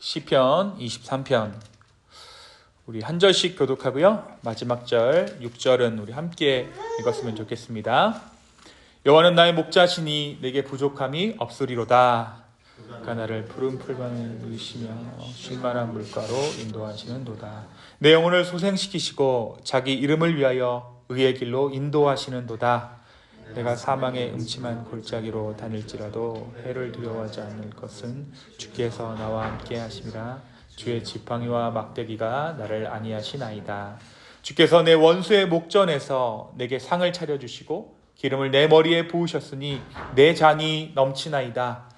시편 23편 우리 한 절씩 교독하고요. 마지막 절 6절은 우리 함께 읽었으면 좋겠습니다. 여호와는 나의 목자시니 내게 부족함이 없으리로다. 그가 나를 푸른 풀밭에 누이시며 쉴만한 물가로 인도하시는도다. 내 영혼을 소생시키시고 자기 이름을 위하여 의의 길로 인도하시는도다. 내가 사망의 음침한 골짜기로 다닐지라도 해를 두려워하지 않을 것은 주께서 나와 함께 하심이라. 주의 지팡이와 막대기가 나를 안위하시나이다. 주께서 내 원수의 목전에서 내게 상을 차려주시고 기름을 내 머리에 부으셨으니 내 잔이 넘치나이다.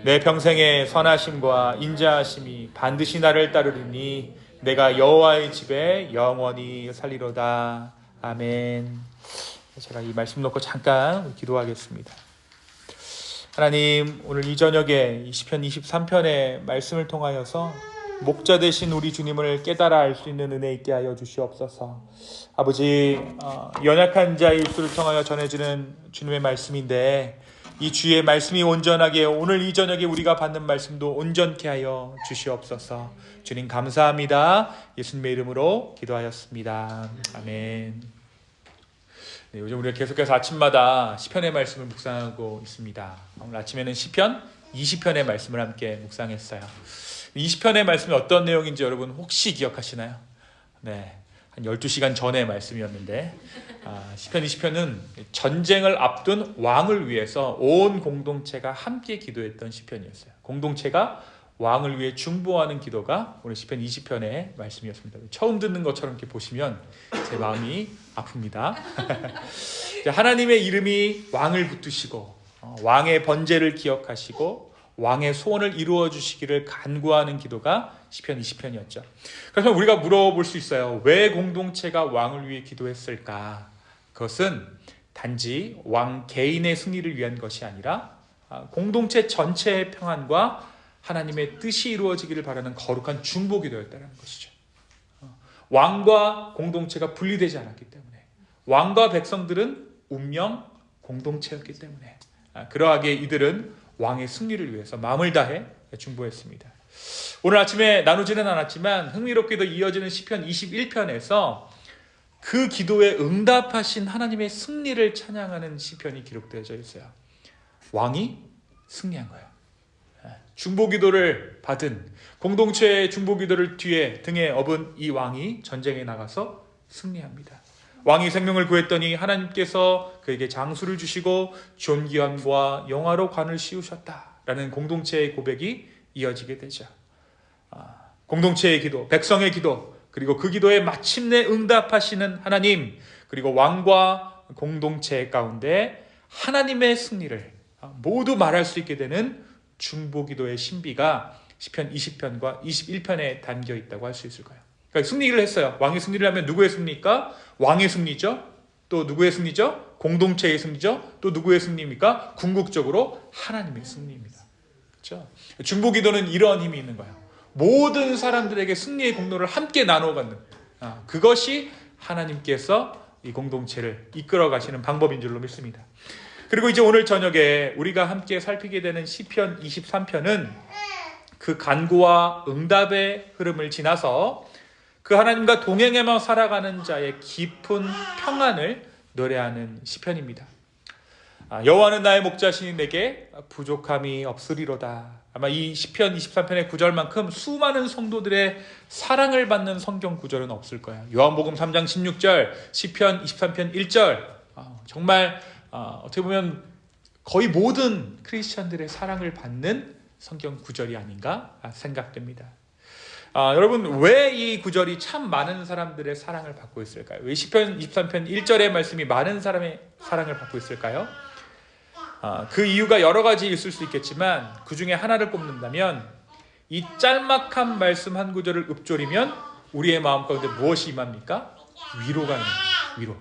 내 평생의 선하심과 인자하심이 반드시 나를 따르리니 내가 여호와의 집에 영원히 살리로다. 아멘. 제가 이 말씀 놓고 잠깐 기도하겠습니다. 하나님, 오늘 이 저녁에 시편 23편의 말씀을 통하여서 목자 되신 우리 주님을 깨달아 알 수 있는 은혜 있게 하여 주시옵소서. 아버지, 연약한 자의 입술을 통하여 전해지는 주님의 말씀인데 이 주의 말씀이 온전하게 오늘 이 저녁에 우리가 받는 말씀도 온전케 하여 주시옵소서. 주님 감사합니다. 예수님의 이름으로 기도하였습니다. 아멘. 네, 요즘 우리가 계속해서 아침마다 시편의 말씀을 묵상하고 있습니다. 오늘 아침에는 시편 20편의 말씀을 함께 묵상했어요. 20편의 말씀이 어떤 내용인지 여러분 혹시 기억하시나요? 네, 한 12시간 전의 말씀이었는데 시편 20편은 전쟁을 앞둔 왕을 위해서 온 공동체가 함께 기도했던 시편이었어요. 공동체가 왕을 위해 중보하는 기도가 오늘 시편 20편의 말씀이었습니다. 처음 듣는 것처럼 이렇게 보시면 제 마음이 아픕니다. 하나님의 이름이 왕을 붙드시고 왕의 번제를 기억하시고 왕의 소원을 이루어 주시기를 간구하는 기도가 시편 20편이었죠. 그래서 우리가 물어볼 수 있어요. 왜 공동체가 왕을 위해 기도했을까? 그것은 단지 왕 개인의 승리를 위한 것이 아니라 공동체 전체의 평안과 하나님의 뜻이 이루어지기를 바라는 거룩한 중보기도였다는 것이죠. 왕과 공동체가 분리되지 않았기 때문에, 왕과 백성들은 운명 공동체였기 때문에 그러하게 이들은 왕의 승리를 위해서 마음을 다해 중보했습니다. 오늘 아침에 나누지는 않았지만 흥미롭게도 이어지는 시편 21편에서 그 기도에 응답하신 하나님의 승리를 찬양하는 시편이 기록되어져 있어요. 왕이 승리한 거예요. 중보기도를 받은 공동체의 중보기도를 등에 업은 이 왕이 전쟁에 나가서 승리합니다. 왕이 생명을 구했더니 하나님께서 그에게 장수를 주시고 존귀함과 영화로 관을 씌우셨다라는 공동체의 고백이 이어지게 되죠. 공동체의 기도, 백성의 기도, 그리고 그 기도에 마침내 응답하시는 하나님, 그리고 왕과 공동체 가운데 하나님의 승리를 모두 말할 수 있게 되는 중보기도의 신비가 시편 20편과 21편에 담겨 있다고 할 수 있을 거예요. 그러니까 승리를 했어요. 왕이 승리를 하면 누구의 승리입니까? 왕의 승리죠. 또 누구의 승리죠? 공동체의 승리죠. 또 누구의 승리입니까? 궁극적으로 하나님의 승리입니다. 그렇죠? 중보기도는 이러한 힘이 있는 거예요. 모든 사람들에게 승리의 공로를 함께 나눠 갖는 그것이 하나님께서 이 공동체를 이끌어 가시는 방법인 줄로 믿습니다. 그리고 이제 오늘 저녁에 우리가 함께 살피게 되는 시편 23편은 그 간구와 응답의 흐름을 지나서 그 하나님과 동행하며 살아가는 자의 깊은 평안을 노래하는 시편입니다. 여호와는 나의 목자시니 내게 부족함이 없으리로다. 아마 이 시편 23편의 구절만큼 수많은 성도들의 사랑을 받는 성경 구절은 없을 거예요. 요한복음 3장 16절, 시편 23편 1절, 정말 어떻게 보면 거의 모든 크리스천들의 사랑을 받는 성경 구절이 아닌가 생각됩니다. 여러분, 왜 이 구절이 참 많은 사람들의 사랑을 받고 있을까요? 왜 시편 23편 1절의 말씀이 많은 사람의 사랑을 받고 있을까요? 그 이유가 여러 가지 있을 수 있겠지만 그 중에 하나를 꼽는다면 이 짤막한 말씀 한 구절을 읊조리면 우리의 마음 가운데 무엇이 임합니까? 위로가 임합니다. 위로.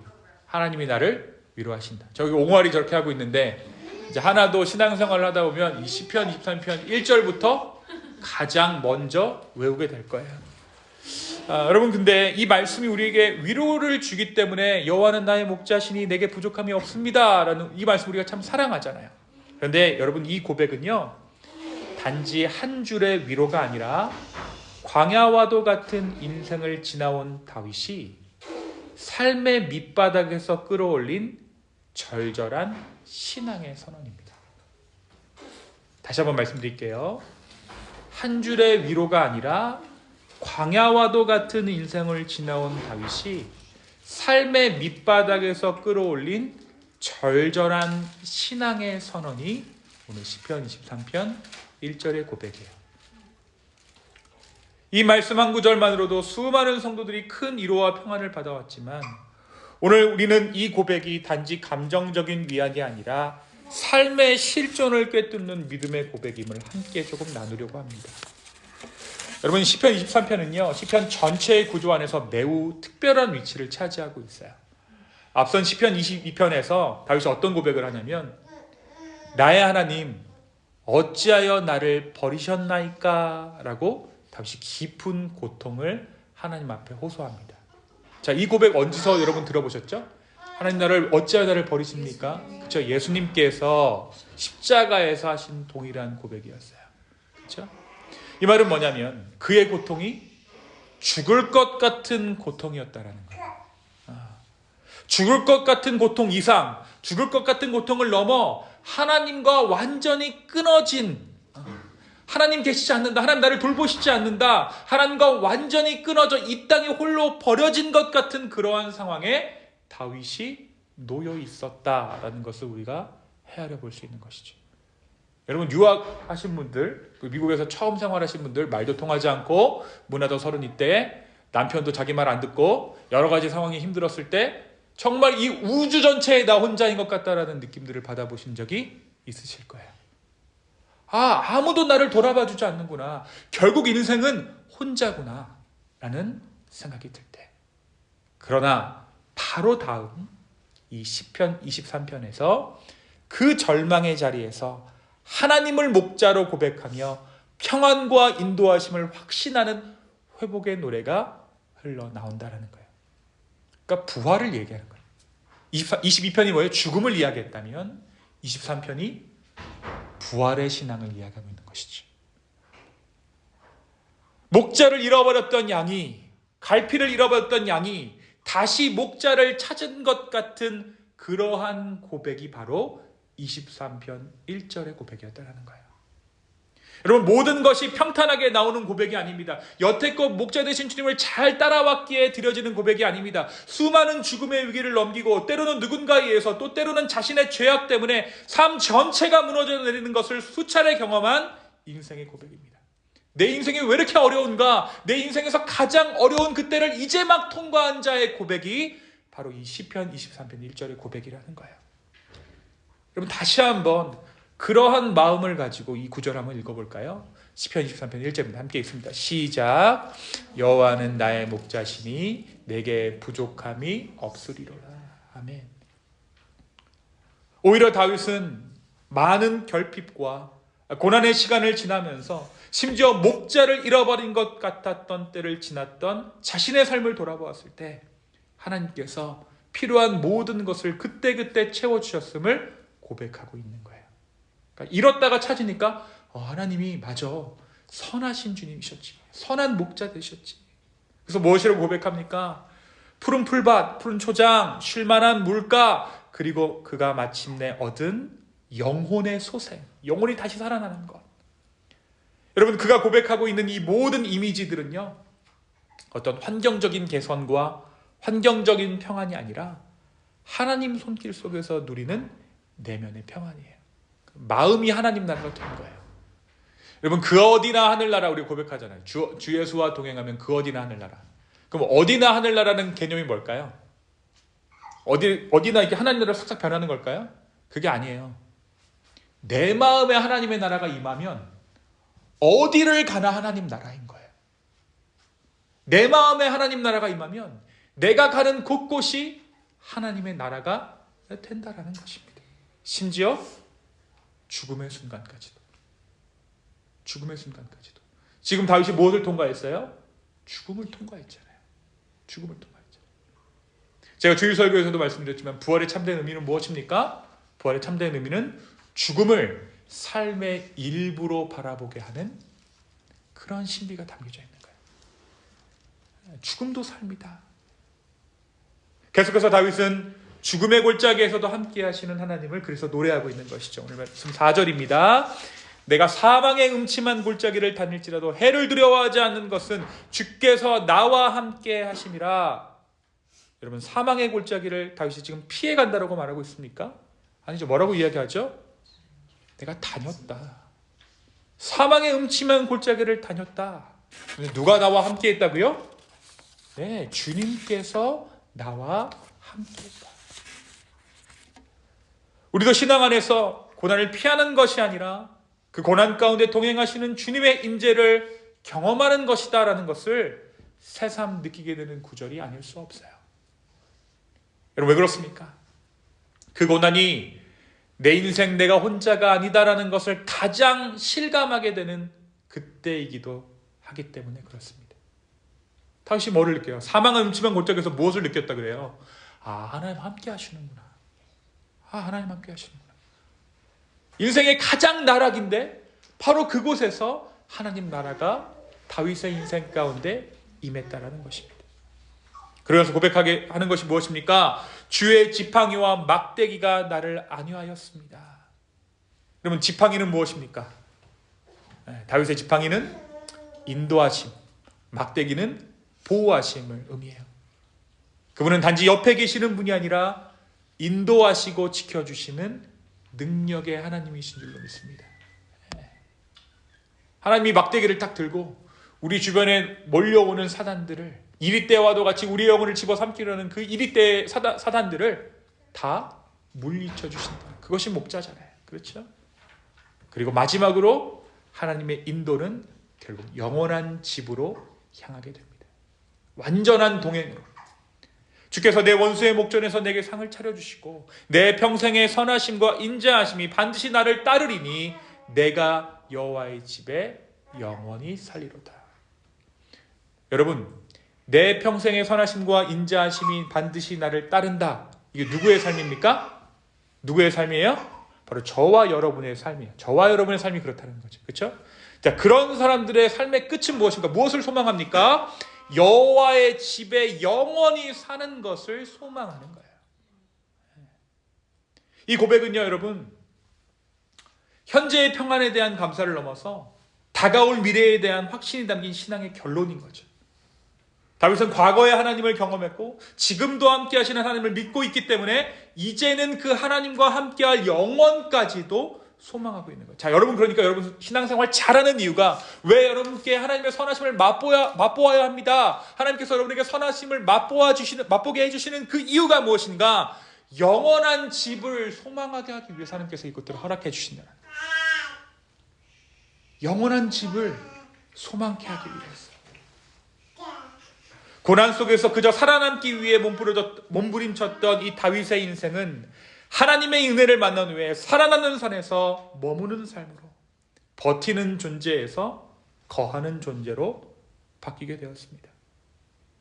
하나님이 나를 위로하신다. 저기 옹알이 저렇게 하고 있는데 이제 하나도 신앙생활을 하다 보면 이 시편 23편 1절부터 가장 먼저 외우게 될 거예요. 여러분, 근데 이 말씀이 우리에게 위로를 주기 때문에 여호와는 나의 목자시니 내게 부족함이 없습니다 라는 이 말씀 우리가 참 사랑하잖아요. 그런데 여러분, 이 고백은요 단지 한 줄의 위로가 아니라 광야와도 같은 인생을 지나온 다윗이 삶의 밑바닥에서 끌어올린 절절한 신앙의 선언입니다. 다시 한번 말씀드릴게요. 한 줄의 위로가 아니라 광야와도 같은 인생을 지나온 다윗이 삶의 밑바닥에서 끌어올린 절절한 신앙의 선언이 오늘 시편 23편 1절의 고백이에요. 이 말씀 한 구절만으로도 수많은 성도들이 큰 위로와 평안을 받아왔지만 오늘 우리는 이 고백이 단지 감정적인 위안이 아니라 삶의 실존을 꿰뚫는 믿음의 고백임을 함께 조금 나누려고 합니다. 여러분, 시편 23편은요, 시편 전체의 구조 안에서 매우 특별한 위치를 차지하고 있어요. 앞선 시편 22편에서 다윗이 어떤 고백을 하냐면, 나의 하나님 어찌하여 나를 버리셨나이까? 라고 다윗이 깊은 고통을 하나님 앞에 호소합니다. 자, 이 고백 어디서 여러분 들어보셨죠? 하나님 나를 어찌하여 나를 버리십니까? 그렇죠? 예수님께서 십자가에서 하신 동일한 고백이었어요. 그렇죠? 이 말은 뭐냐면 그의 고통이 죽을 것 같은 고통이었다라는 거예요. 죽을 것 같은 고통 이상, 죽을 것 같은 고통을 넘어 하나님과 완전히 끊어진, 하나님 계시지 않는다, 하나님 나를 돌보시지 않는다, 하나님과 완전히 끊어져 이 땅에 홀로 버려진 것 같은 그러한 상황에 다윗이 놓여 있었다라는 것을 우리가 헤아려 볼 수 있는 것이죠. 여러분, 유학하신 분들, 미국에서 처음 생활하신 분들, 말도 통하지 않고 문화도 서른이 때 남편도 자기 말 안 듣고 여러 가지 상황이 힘들었을 때 정말 이 우주 전체에 나 혼자인 것 같다라는 느낌들을 받아보신 적이 있으실 거예요. 아무도 나를 돌아봐 주지 않는구나. 결국 인생은 혼자구나 라는 생각이 들 때. 그러나 바로 다음 이 시편 23편에서 그 절망의 자리에서 하나님을 목자로 고백하며 평안과 인도하심을 확신하는 회복의 노래가 흘러나온다는 거예요. 그러니까 부활을 얘기하는 거예요. 22편이 뭐예요? 죽음을 이야기했다면 23편이 부활의 신앙을 이야기하고 있는 것이죠. 목자를 잃어버렸던 양이, 갈피를 잃어버렸던 양이 다시 목자를 찾은 것 같은 그러한 고백이 바로 23편 1절의 고백이었다는 거예요. 여러분, 모든 것이 평탄하게 나오는 고백이 아닙니다. 여태껏 목자 되신 주님을 잘 따라왔기에 드려지는 고백이 아닙니다. 수많은 죽음의 위기를 넘기고 때로는 누군가에 의해서 또 때로는 자신의 죄악 때문에 삶 전체가 무너져 내리는 것을 수차례 경험한 인생의 고백입니다. 내 인생이 왜 이렇게 어려운가? 내 인생에서 가장 어려운 그때를 이제 막 통과한 자의 고백이 바로 이 시편 23편 1절의 고백이라는 거예요. 여러분, 다시 한번 그러한 마음을 가지고 이 구절 한번 읽어볼까요? 시편 23편 1절입니다. 함께 읽습니다. 시작. 여호와는 나의 목자시니 내게 부족함이 없으리로라. 아멘. 오히려 다윗은 많은 결핍과 고난의 시간을 지나면서 심지어 목자를 잃어버린 것 같았던 때를 지났던 자신의 삶을 돌아보았을 때 하나님께서 필요한 모든 것을 그때그때 채워주셨음을 고백하고 있는 거예요. 그러니까 잃었다가 찾으니까 하나님이 맞아, 선하신 주님이셨지, 선한 목자 되셨지. 그래서 무엇이라고 고백합니까? 푸른 풀밭, 푸른 초장, 쉴만한 물가, 그리고 그가 마침내 얻은 영혼의 소생, 영혼이 다시 살아나는 것. 여러분, 그가 고백하고 있는 이 모든 이미지들은요, 어떤 환경적인 개선과 환경적인 평안이 아니라 하나님 손길 속에서 누리는 내면의 평안이에요. 마음이 하나님 나라가 된 거예요. 여러분, 그 어디나 하늘나라 우리 고백하잖아요. 주 예수와 동행하면 그 어디나 하늘나라. 그럼 어디나 하늘나라는 개념이 뭘까요? 어디나 이렇게 하나님 나라로 싹싹 변하는 걸까요? 그게 아니에요. 내 마음에 하나님의 나라가 임하면 어디를 가나 하나님 나라인 거예요. 내 마음에 하나님 나라가 임하면 내가 가는 곳곳이 하나님의 나라가 된다라는 것입니다. 심지어 죽음의 순간까지도. 죽음의 순간까지도. 지금 다윗이 무엇을 통과했어요? 죽음을 통과했잖아요. 죽음을 통과했잖아요. 제가 주일 설교에서도 말씀드렸지만 부활의 참된 의미는 무엇입니까? 부활의 참된 의미는 죽음을 삶의 일부로 바라보게 하는 그런 심리가 담겨져 있는 거예요. 죽음도 삶이다. 계속해서 다윗은 죽음의 골짜기에서도 함께 하시는 하나님을 그래서 노래하고 있는 것이죠. 오늘 말씀 4절입니다. 내가 사망의 음침한 골짜기를 다닐지라도 해를 두려워하지 않는 것은 주께서 나와 함께 하심이라. 여러분, 사망의 골짜기를 다윗이 지금 피해 간다라고 말하고 있습니까? 아니죠. 뭐라고 이야기하죠? 내가 다녔다. 사망의 음침한 골짜기를 다녔다. 누가 나와 함께 했다고요? 네, 주님께서 나와 함께 했다. 우리도 신앙 안에서 고난을 피하는 것이 아니라 그 고난 가운데 동행하시는 주님의 임재를 경험하는 것이다라는 것을 새삼 느끼게 되는 구절이 아닐 수 없어요. 여러분, 왜 그렇습니까? 그 고난이 내 인생 내가 혼자가 아니다라는 것을 가장 실감하게 되는 그때이기도 하기 때문에 그렇습니다. 다윗이 뭐를 느껴요? 사망의 음침한 골짜기에서 무엇을 느꼈다 그래요? 하나님 함께 하시는구나. 하나님 함께 하시는구나. 인생의 가장 나락인데 바로 그곳에서 하나님 나라가 다윗의 인생 가운데 임했다라는 것입니다. 그러면서 고백하게 하는 것이 무엇입니까? 주의 지팡이와 막대기가 나를 안위하였습니다. 그러면 지팡이는 무엇입니까? 다윗의 지팡이는 인도하심, 막대기는 보호하심을 의미해요. 그분은 단지 옆에 계시는 분이 아니라 인도하시고 지켜주시는 능력의 하나님이신 줄로 믿습니다. 하나님이 막대기를 딱 들고 우리 주변에 몰려오는 사단들을, 이리떼와도 같이 우리의 영혼을 집어삼키려는 그 이리떼 사단들을 다 물리쳐 주신다. 그것이 목자잖아요. 그렇죠? 그리고 마지막으로 하나님의 인도는 결국 영원한 집으로 향하게 됩니다. 완전한 동행으로. 주께서 내 원수의 목전에서 내게 상을 차려주시고 내 평생의 선하심과 인자하심이 반드시 나를 따르리니 내가 여호와의 집에 영원히 살리로다. 여러분, 내 평생의 선하심과 인자하심이 반드시 나를 따른다. 이게 누구의 삶입니까? 누구의 삶이에요? 바로 저와 여러분의 삶이에요. 저와 여러분의 삶이 그렇다는 거죠. 그렇죠? 자, 그런 사람들의 삶의 끝은 무엇입니까? 무엇을 소망합니까? 여호와의 집에 영원히 사는 것을 소망하는 거예요. 이 고백은요, 여러분, 현재의 평안에 대한 감사를 넘어서 다가올 미래에 대한 확신이 담긴 신앙의 결론인 거죠. 다윗은 과거에 하나님을 경험했고 지금도 함께 하시는 하나님을 믿고 있기 때문에 이제는 그 하나님과 함께할 영원까지도 소망하고 있는 거예요. 자, 여러분, 그러니까 여러분 신앙생활 잘하는 이유가 왜 여러분께 하나님의 선하심을 맛보아야 합니다. 하나님께서 여러분에게 선하심을 맛보게 해주시는 그 이유가 무엇인가? 영원한 집을 소망하게 하기 위해서 하나님께서 이것들을 허락해 주신다는 거예요. 영원한 집을 소망케 하기 위해서. 고난 속에서 그저 살아남기 위해 몸부림쳤던 이 다윗의 인생은 하나님의 은혜를 만난 후에 살아남는 산에서 머무는 삶으로, 버티는 존재에서 거하는 존재로 바뀌게 되었습니다.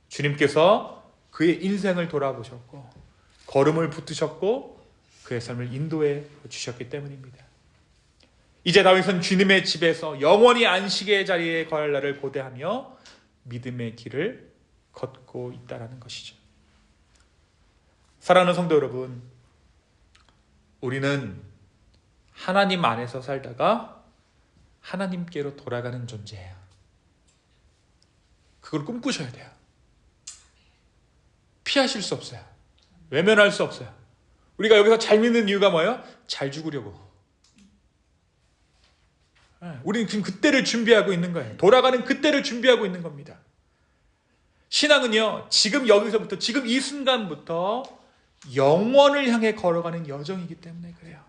주님께서 그의 인생을 돌아보셨고 걸음을 붙드셨고 그의 삶을 인도해 주셨기 때문입니다. 이제 다윗은 주님의 집에서 영원히 안식의 자리에 거할 날을 고대하며 믿음의 길을 걷고 있다는 것이죠. 사랑하는 성도 여러분, 우리는 하나님 안에서 살다가 하나님께로 돌아가는 존재예요. 그걸 꿈꾸셔야 돼요. 피하실 수 없어요. 외면할 수 없어요. 우리가 여기서 잘 믿는 이유가 뭐예요? 잘 죽으려고. 우리는 지금 그때를 준비하고 있는 거예요. 돌아가는 그때를 준비하고 있는 겁니다. 신앙은요, 지금 여기서부터, 지금 이 순간부터 영원을 향해 걸어가는 여정이기 때문에 그래요.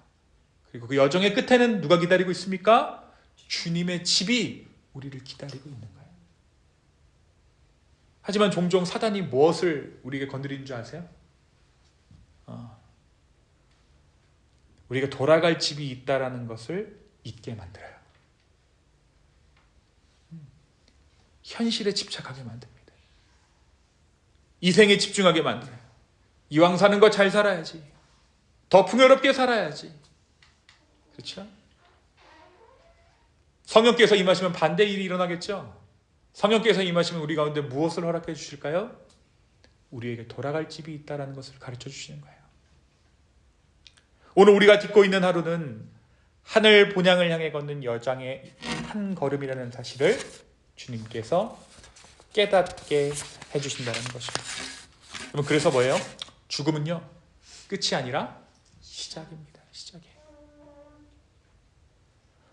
그리고 그 여정의 끝에는 누가 기다리고 있습니까? 주님의 집이 우리를 기다리고 있는 거예요. 하지만 종종 사단이 무엇을 우리에게 건드리는 줄 아세요? 우리가 돌아갈 집이 있다라는 것을 잊게 만들어요. 현실에 집착하게 만듭니다. 이생에 집중하게 만들어요. 이왕 사는 거 잘 살아야지. 더 풍요롭게 살아야지. 그렇죠? 성령께서 임하시면 반대 일이 일어나겠죠. 성령께서 임하시면 우리 가운데 무엇을 허락해 주실까요? 우리에게 돌아갈 집이 있다는 것을 가르쳐 주시는 거예요. 오늘 우리가 딛고 있는 하루는 하늘 본향을 향해 걷는 여정의 한 걸음이라는 사실을 주님께서 깨닫게 해주신다는 것입니다. 그러면 그래서 뭐예요? 죽음은요, 끝이 아니라 시작입니다. 시작이에요.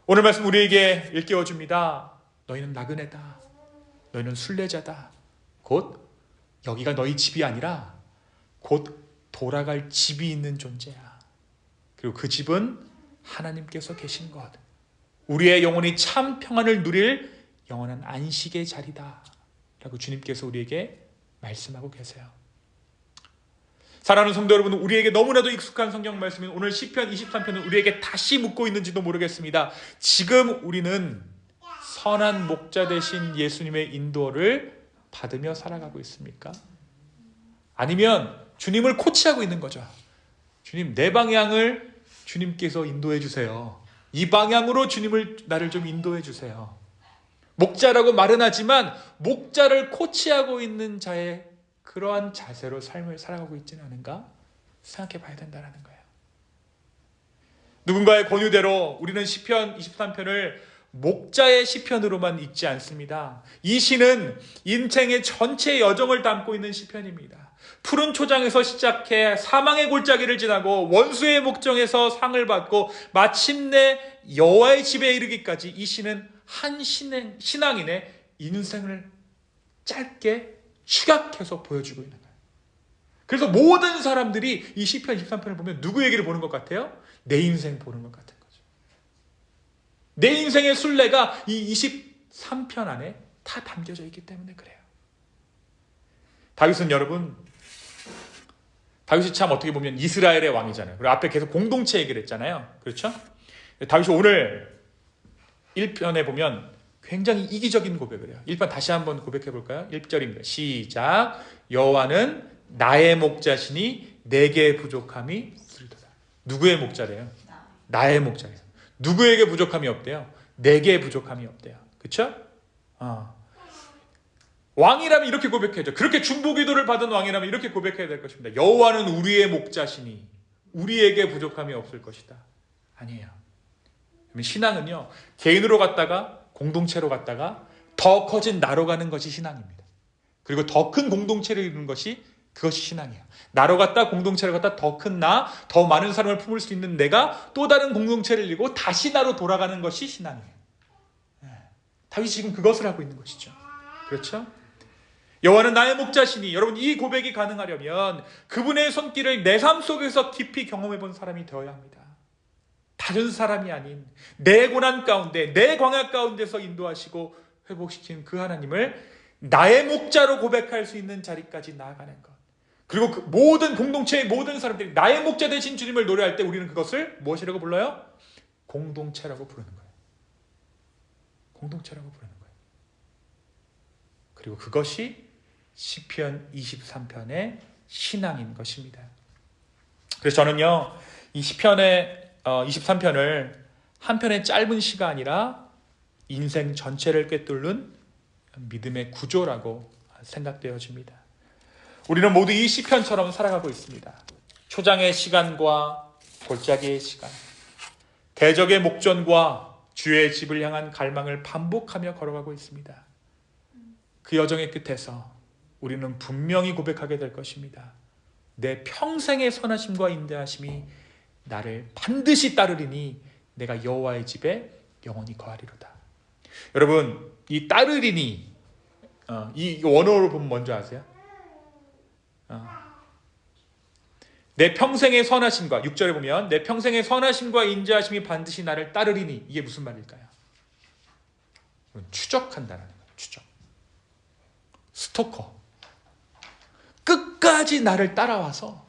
오늘 말씀 우리에게 일깨워 줍니다. 너희는 나그네다. 너희는 순례자다. 곧 여기가 너희 집이 아니라 곧 돌아갈 집이 있는 존재야. 그리고 그 집은 하나님께서 계신 것, 우리의 영혼이 참 평안을 누릴 영원한 안식의 자리다 라고 주님께서 우리에게 말씀하고 계세요. 사랑하는 성도 여러분, 우리에게 너무나도 익숙한 성경 말씀인 오늘 시편 23편은 우리에게 다시 묻고 있는지도 모르겠습니다. 지금 우리는 선한 목자 되신 예수님의 인도를 받으며 살아가고 있습니까? 아니면 주님을 코치하고 있는 거죠. 주님, 내 방향을 주님께서 인도해 주세요. 이 방향으로 나를 좀 인도해 주세요. 목자라고 말은 하지만 목자를 코치하고 있는 자의 그러한 자세로 삶을 살아가고 있지는 않은가 생각해 봐야 된다는 거예요. 누군가의 권유대로 우리는 시편 23편을 목자의 시편으로만 읽지 않습니다. 이 시는 인생의 전체 여정을 담고 있는 시편입니다. 푸른 초장에서 시작해 사망의 골짜기를 지나고 원수의 목정에서 상을 받고 마침내 여호와의 집에 이르기까지 이 시는 한 신앙인의 인생을 짧게 추격해서 보여주고 있는 거예요. 그래서 모든 사람들이 이 시편 23편을 보면 누구 얘기를 보는 것 같아요? 내 인생 보는 것 같은 거죠. 내 인생의 순례가 이 23편 안에 다 담겨져 있기 때문에 그래요. 다윗은 여러분, 다윗이 참 어떻게 보면 이스라엘의 왕이잖아요. 그리고 앞에 계속 공동체 얘기를 했잖아요. 그렇죠? 다윗이 오늘 1편에 보면 굉장히 이기적인 고백을 해요. 1편 다시 한번 고백해 볼까요? 1절입니다. 시작. 여호와는 나의 목자시니 내게 부족함이 없으리로다. 누구의 목자래요? 나의 목자래요. 누구에게 부족함이 없대요? 내게 부족함이 없대요. 그렇죠? 왕이라면 이렇게 고백해야죠. 그렇게 중보기도를 받은 왕이라면 이렇게 고백해야 될 것입니다. 여호와는 우리의 목자시니 우리에게 부족함이 없을 것이다. 아니에요. 신앙은요, 개인으로 갔다가 공동체로 갔다가 더 커진 나로 가는 것이 신앙입니다. 그리고 더 큰 공동체를 이루는 것이 그것이 신앙이에요. 나로 갔다 공동체로 갔다 더 큰 나, 더 많은 사람을 품을 수 있는 내가 또 다른 공동체를 이루고 다시 나로 돌아가는 것이 신앙이에요. 다윗이 지금 그것을 하고 있는 것이죠. 그렇죠? 여호와는 나의 목자시니, 여러분 이 고백이 가능하려면 그분의 손길을 내 삶 속에서 깊이 경험해 본 사람이 되어야 합니다. 다른 사람이 아닌 내 고난 가운데, 내 광야 가운데서 인도하시고 회복시킨 그 하나님을 나의 목자로 고백할 수 있는 자리까지 나아가는 것. 그리고 그 모든 공동체의 모든 사람들이 나의 목자 되신 주님을 노래할 때 우리는 그것을 무엇이라고 불러요? 공동체라고 부르는 거예요. 공동체라고 부르는 거예요. 그리고 그것이 시편 23편의 신앙인 것입니다. 그래서 저는요, 이 시편의 23편을 한 편의 짧은 시가 아니라 인생 전체를 꿰뚫는 믿음의 구조라고 생각되어집니다. 우리는 모두 이 시편처럼 살아가고 있습니다. 초장의 시간과 골짜기의 시간, 대적의 목전과 주의 집을 향한 갈망을 반복하며 걸어가고 있습니다. 그 여정의 끝에서 우리는 분명히 고백하게 될 것입니다. 내 평생의 선하심과 인대하심이 나를 반드시 따르리니 내가 여호와의 집에 영원히 거하리로다. 여러분, 이 따르리니, 이 원어로 보면 뭔지 아세요? 내 평생의 선하심과, 6절에 보면 내 평생의 선하심과 인자하심이 반드시 나를 따르리니, 이게 무슨 말일까요? 추적한다는 거예요. 추적. 스토커. 끝까지 나를 따라와서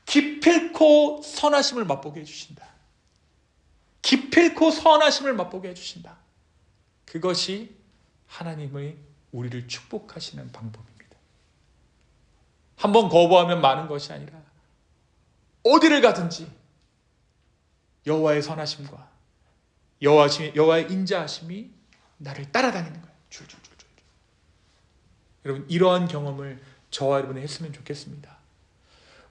기필코 선하심을 맛보게 해주신다. 기필코 선하심을 맛보게 해주신다. 그것이 하나님의 우리를 축복하시는 방법입니다. 한번 거부하면 마는 것이 아니라 어디를 가든지 여호와의 선하심과 여호와의 인자하심이 나를 따라다니는 거예요. 줄줄줄줄. 여러분, 이러한 경험을 저와 여러분이 했으면 좋겠습니다.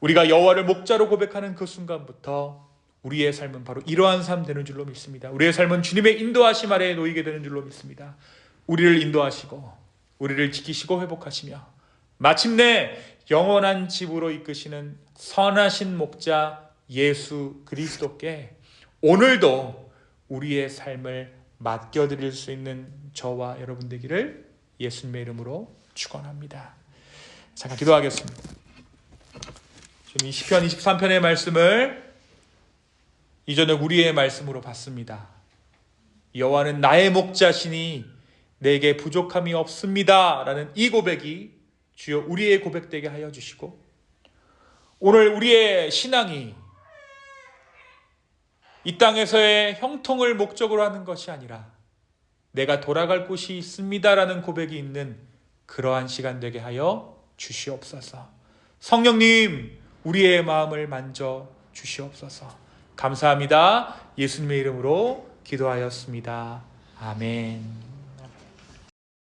우리가 여호와를 목자로 고백하는 그 순간부터 우리의 삶은 바로 이러한 삶 되는 줄로 믿습니다. 우리의 삶은 주님의 인도하심 아래에 놓이게 되는 줄로 믿습니다. 우리를 인도하시고 우리를 지키시고 회복하시며 마침내 영원한 집으로 이끄시는 선하신 목자 예수 그리스도께 오늘도 우리의 삶을 맡겨드릴 수 있는 저와 여러분 되기를 예수님의 이름으로 축원합니다. 잠깐 기도하겠습니다. 지금 이 시편 23편의 말씀을 이전에 우리의 말씀으로 봤습니다. 여호와는 나의 목자시니 내게 부족함이 없습니다 라는 이 고백이 주여 우리의 고백되게 하여 주시고, 오늘 우리의 신앙이 이 땅에서의 형통을 목적으로 하는 것이 아니라 내가 돌아갈 곳이 있습니다라는 고백이 있는 그러한 시간 되게 하여 주시옵소서. 성령님, 우리의 마음을 만져 주시옵소서. 감사합니다. 예수님의 이름으로 기도하였습니다. 아멘.